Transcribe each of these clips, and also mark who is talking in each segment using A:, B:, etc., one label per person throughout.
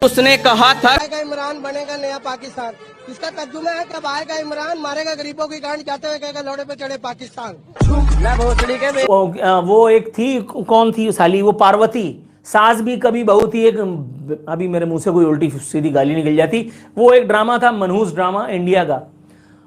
A: उसने कहा था
B: आएगा इमरान बनेगा नया पाकिस्तान। इसका तर्जुमा है कब आएगा इमरान मारेगा गरीबों की गांड जाते हुए कहेगा लौड़े पे चढ़े पाकिस्तान।
C: वो एक थी, कौन थी साली, वो पार्वती, सास भी कभी बहू थी एक। अभी मेरे मुंह से कोई उल्टी सीधी गाली निकल जाती। वो एक ड्रामा था, मनहूस ड्रामा इंडिया का।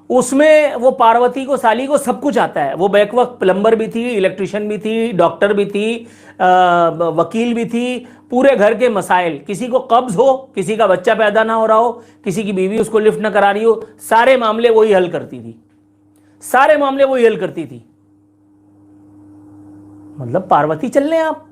C: उसमें वो पार्वती को, साली को सब कुछ आता है। वो बैक वक्त प्लम्बर भी थी, इलेक्ट्रिशियन भी थी, डॉक्टर भी थी, वकील भी थी। पूरे घर के मसाइल, किसी को कब्ज हो, किसी का बच्चा पैदा ना हो रहा हो, किसी की बीवी उसको लिफ्ट ना करा रही हो, सारे मामले वही हल करती थी। सारे मामले वही हल करती थी। मतलब पार्वती चल रहे हैं आप।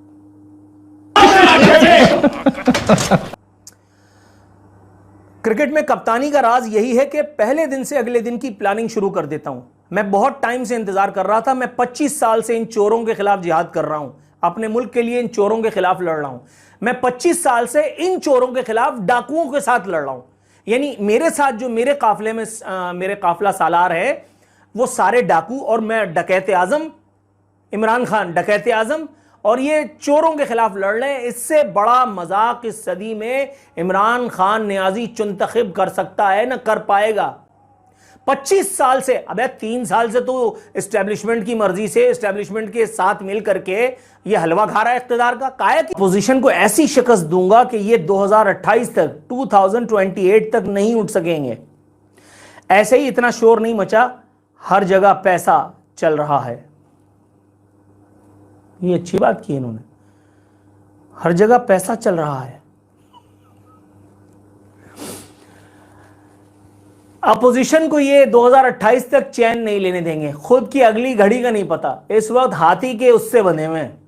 C: क्रिकेट में कप्तानी का राज यही है कि पहले दिन से अगले दिन की प्लानिंग शुरू कर देता हूं। मैं बहुत टाइम से इंतजार कर रहा था। मैं 25 साल से इन चोरों के खिलाफ जिहाद कर रहा हूं। अपने मुल्क के लिए इन चोरों के खिलाफ लड़ रहा हूं। मैं 25 साल से इन चोरों के खिलाफ डाकुओं के साथ लड़ रहा हूं। यानी मेरे साथ जो मेरे काफिले में मेरे काफिला सालार है, वो सारे डाकू, और मैं डकैत आजम, इमरान खान डकैत आजम, और ये चोरों के खिलाफ लड़ रहे हैं। इससे बड़ा मजाक इस सदी में इमरान खान नियाजी चुंतखब कर सकता है ना कर पाएगा। 25 साल से, अबे 3 साल से तो एस्टेब्लिशमेंट की मर्जी से, एस्टेब्लिशमेंट के साथ मिल करके ये हलवा खा रहा है इख्तिदार का। काया की पोजीशन को ऐसी शिकस्त दूंगा कि ये 2028 तक, 2028 तक नहीं उठ सकेंगे। ऐसे ही इतना शोर नहीं मचा, हर जगह पैसा चल रहा है। ये अच्छी बात की इन्होंने, हर जगह पैसा चल रहा है। अपोजिशन को ये 2028 तक चैन नहीं लेने देंगे। खुद की अगली घड़ी का नहीं पता। इस वक्त हाथी के उससे बंधे हुए हैं।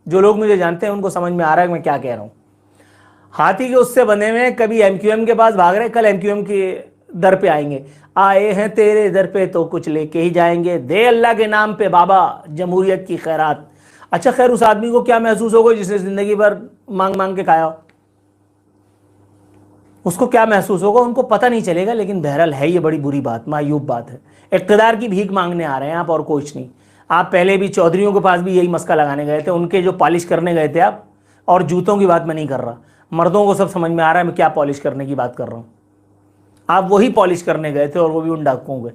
C: जो लोग मुझे जानते हैं उनको समझ में आ रहा है मैं क्या कह रहा हूं। हाथी के उससे बंधे हुए हैं। कभी एमक्यूएम के पास भाग रहे, कल एमक्यूएम के दर पे आएंगे। आए हैं तेरे दर पे तो कुछ लेके ही जाएंगे, दे अल्लाह के नाम पे बाबा जमहूरियत की खैरात। अच्छा खैर, उस आदमी को क्या महसूस होगा जिसने जिंदगी भर मांग मांग के खाया हो? उसको क्या महसूस होगा उनको पता नहीं चलेगा। लेकिन बहरहाल है ये बड़ी बुरी बात, मायूब बात है। इक़्तिदार की भीख मांगने आ रहे हैं आप, और कुछ नहीं। आप पहले भी चौधरियों के पास भी यही मस्का लगाने गए थे, उनके जो पॉलिश करने गए थे आप। और जूतों की बात मैं नहीं कर रहा, मर्दों को सब समझ में आ रहा है मैं क्या पॉलिश करने की बात कर रहा हूँ। आप वही पॉलिश करने गए थे, और वो भी उन डाकुओं के,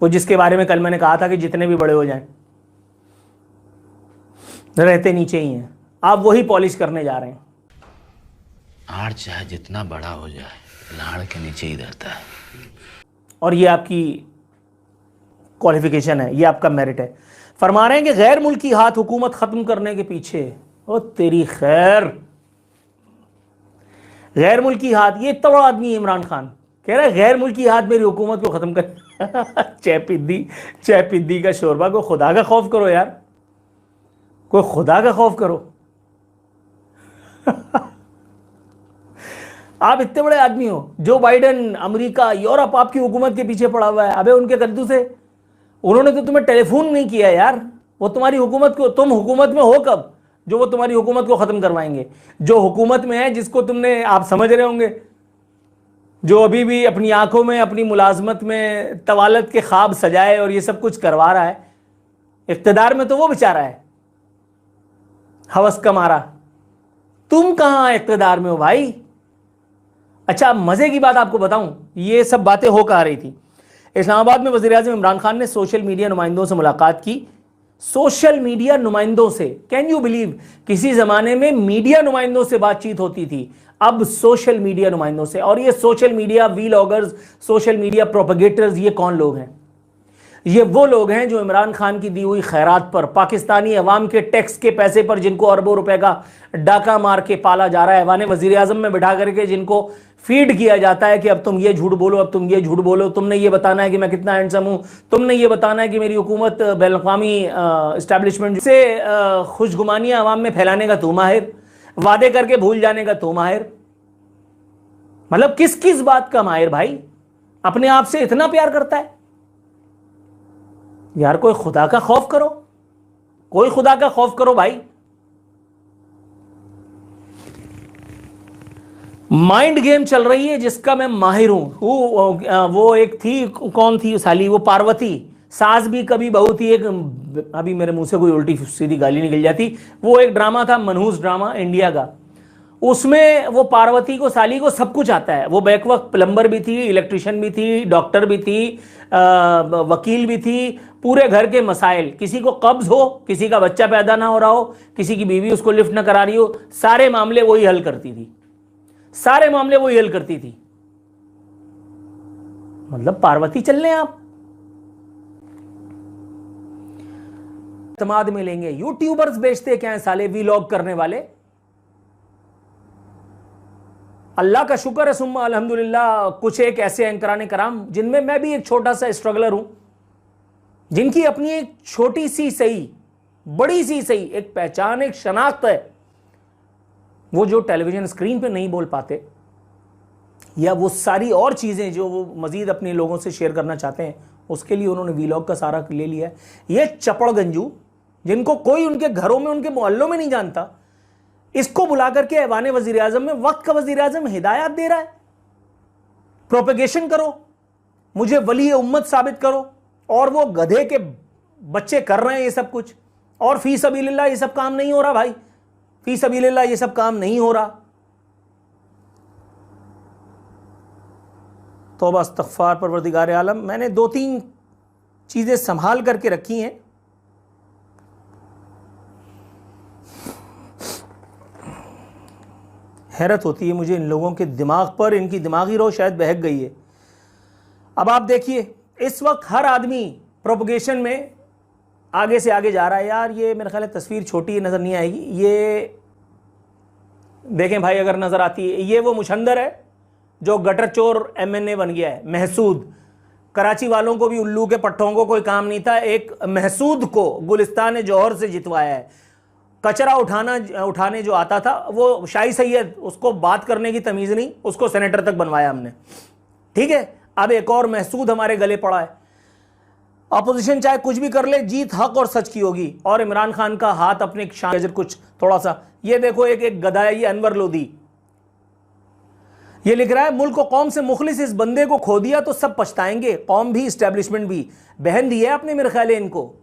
C: वो जिसके बारे में कल मैंने कहा था कि जितने भी बड़े हो जाएं रहते नीचे ही हैं। आप वही पॉलिश करने जा रहे हैं।
D: आड़ चाहे जितना बड़ा हो जाए, लाड़ के नीचे ही रहता है।
C: और ये आपकी क्वालिफिकेशन है, ये आपका मेरिट है। फरमा रहे हैं कि गैर मुल्की हाथ हुकूमत खत्म करने के पीछे। ओ तेरी खैर, गैर मुल्की हाथ। ये इतना बड़ा आदमी है इमरान खान, कह रहा है गैर मुल्की हाथ मेरी हुकूमत को खत्म कर। चैपिद्दी का शोरबा। को खुदा का खौफ करो यार, कोई खुदा का खौफ करो। आप इतने बड़े आदमी हो। जो बाइडेन, अमेरिका, यूरोप आपकी हुकूमत के पीछे पड़ा हुआ है। अबे उनके कद्दू से, उन्होंने तो तुम्हें टेलीफोन नहीं किया यार। वो तुम्हारी हुकूमत को, तुम हुकूमत में हो कब जो वो तुम्हारी हुकूमत को खत्म करवाएंगे? जो हुकूमत में है, जिसको तुमने, आप समझ रहे होंगे, जो अभी भी अपनी आंखों में, अपनी मुलाजमत में तवालत के ख्वाब सजाए और ये सब कुछ करवा रहा है, इख्तिदार में तो वो बेचारा है हवस का मारा। तुम कहां इख्तिदार में हो भाई? अच्छा, मजे की बात आपको बताऊं, ये सब बातें हो कहा रही थी। इस्लामाबाद में वज़ीर आज़म इमरान खान ने सोशल मीडिया नुमाइंदों से मुलाकात की। सोशल मीडिया नुमाइंदों से, कैन यू बिलीव? किसी जमाने में मीडिया नुमाइंदों से बातचीत होती थी, अब सोशल मीडिया नुमाइंदों से। और ये सोशल मीडिया वीलॉगर्स, सोशल मीडिया प्रोपेगेटर्स, ये कौन लोग हैं? ये वो लोग हैं जो इमरान खान की दी हुई खैरात पर, पाकिस्तानी अवाम के टैक्स के पैसे पर, जिनको अरबों रुपए का डाका मार के पाला जा रहा है, ऐवान वज़ीर आज़म में बिठा करके जिनको फीड किया जाता है कि अब तुम ये झूठ बोलो, अब तुम ये झूठ बोलो, तुमने ये बताना है कि मैं कितना हैंडसम हूं, तुमने ये बताना है कि मेरी हुकूमत बैनुल-अक़वामी इस्टेब्लिशमेंट से खुशगुमानियां अवाम में फैलाने का तू माहिर, वादे करके भूल जाने का तू माहिर। मतलब किस किस बात का माहिर भाई? अपने आप से इतना प्यार करता है यार। कोई खुदा का खौफ करो, कोई खुदा का खौफ करो भाई। माइंड गेम चल रही है जिसका मैं माहिर हूं। वो एक थी, कौन थी साली, वो पार्वती, सास भी कभी बहू थी एक। अभी मेरे मुंह से कोई उल्टी सीधी गाली निकल जाती। वो एक ड्रामा था, मनहूस ड्रामा इंडिया का। उसमें वो पार्वती को, साली को सब कुछ आता है। वो बैक वक्त प्लम्बर भी थी, इलेक्ट्रिशियन भी थी, डॉक्टर भी थी, वकील भी थी, पूरे घर के मसाइल, किसी को कब्ज हो, किसी का बच्चा पैदा ना हो रहा हो, किसी की बीवी उसको लिफ्ट ना करा रही हो, सारे मामले वही हल करती थी, सारे मामले वही हल करती थी। मतलब पार्वती चल रहे आप। इत्तेमाद में लेंगे। यूट्यूबर्स बेचते क्या है साले, वीलॉग करने वाले। अल्लाह का शुक्र है सुम्मा अल्हम्दुलिल्लाह, कुछ एक ऐसे एंकराने कराम जिनमें मैं भी एक छोटा सा स्ट्रगलर हूं, जिनकी अपनी एक छोटी सी सही, बड़ी सी सही एक पहचान, एक शनाख्त है। वो जो टेलीविजन स्क्रीन पे नहीं बोल पाते, या वो सारी और चीजें जो वो मजीद अपने लोगों से शेयर करना चाहते हैं, उसके लिए उन्होंने वीलॉग का सारा ले लिया है। ये चपड़गंजू, जिनको कोई उनके घरों में, उनके मोहल्लों में नहीं जानता, इसको बुला करके ऐवान वजीर आजम में वक्त का वजीर आजम हिदायत दे रहा है, प्रोपेगेशन करो, मुझे वली उम्मत साबित करो, और वो गधे के बच्चे कर रहे हैं ये सब कुछ। और फी सबीलिल्लाह ये सब काम नहीं हो रहा भाई, फी सबीलिल्लाह ये सब काम नहीं हो रहा। तौबा इस्तग़फ़ार परवरदिगार आलम। मैंने 2-3 चीजें संभाल करके रखी हैं। हैरत होती है मुझे इन लोगों के दिमाग पर, इनकी दिमागी रो शायद बहक गई है। अब आप देखिए, इस वक्त हर आदमी प्रोपगेशन में आगे से आगे जा रहा है। यार ये मेरा ख्याल है तस्वीर छोटी नज़र नहीं आएगी, ये देखें भाई अगर नज़र आती है, ये वो मुशंदर है जो गटर चोर MNA बन गया है, महसूद। कराची वालों को भी, उल्लू के पट्टों को कोई काम नहीं था, एक महसूद को गुलिस्तान जौहर से जितवाया है। कचरा उठाने जो आता था वो शाही सैयद, उसको बात करने की तमीज़ नहीं, उसको सेनेटर तक बनवाया हमने। ठीक है, अब एक और महसूद हमारे गले पड़ा है। अपोजिशन चाहे कुछ भी कर ले, जीत हक और सच की होगी। और इमरान खान का हाथ अपने शान कुछ थोड़ा सा, ये देखो एक गधा है, ये अनवर लोधी, ये लिख रहा है मुल्क को कौम से मुखलिस इस बंदे को खो दिया तो सब पछताएंगे, कौम भी इस्टेब्लिशमेंट भी। बहन दी है आपने मेरे ख्याल है इनको।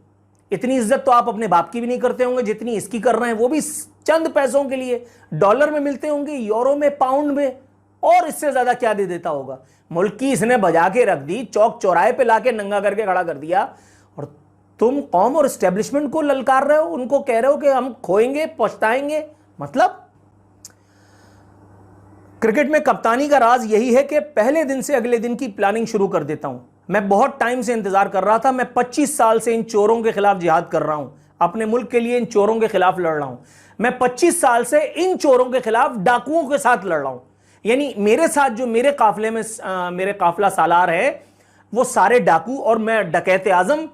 C: इतनी इज्जत तो आप अपने बाप की भी नहीं करते होंगे जितनी इसकी कर रहे हैं, वो भी चंद पैसों के लिए। डॉलर में मिलते होंगे, यूरो में, पाउंड में, और इससे ज्यादा क्या दे देता होगा। मुल्क की इसने बजा के रख दी, चौक चौराहे पे लाके नंगा करके खड़ा कर दिया, और तुम कौम और एस्टेब्लिशमेंट को ललकार रहे हो, उनको कह रहे हो कि हम खोएंगे, पछताएंगे। मतलब क्रिकेट में कप्तानी का राज यही है कि पहले दिन से अगले दिन की प्लानिंग शुरू कर देता हूं। मैं बहुत टाइम से इंतजार कर रहा था, मैं 25 साल से इन चोरों के खिलाफ जिहाद कर रहा हूं, अपने मुल्क के लिए इन चोरों के खिलाफ लड़ रहा हूं। मैं 25 साल से इन चोरों के खिलाफ डाकुओं के साथ लड़ रहा हूं। यानी मेरे साथ जो मेरे काफिले में मेरे काफिला सालार है, वो सारे डाकू, और मैं डकैत आजम,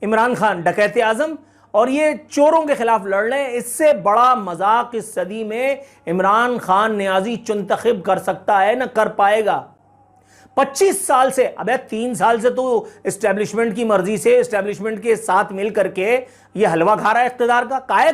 C: इमरान खान डकैत आजम, और ये चोरों के खिलाफ लड़ रहे हैं। इससे बड़ा मजाक इस सदी में इमरान खान नियाजी चुनतखिब कर सकता है, ना कर पाएगा। 25 साल से, अबे 3 साल से तो एस्टेब्लिशमेंट की मर्जी से, एस्टेब्लिशमेंट के साथ मिल करके ये हलवा खा रहा है इख्तिदार का। काया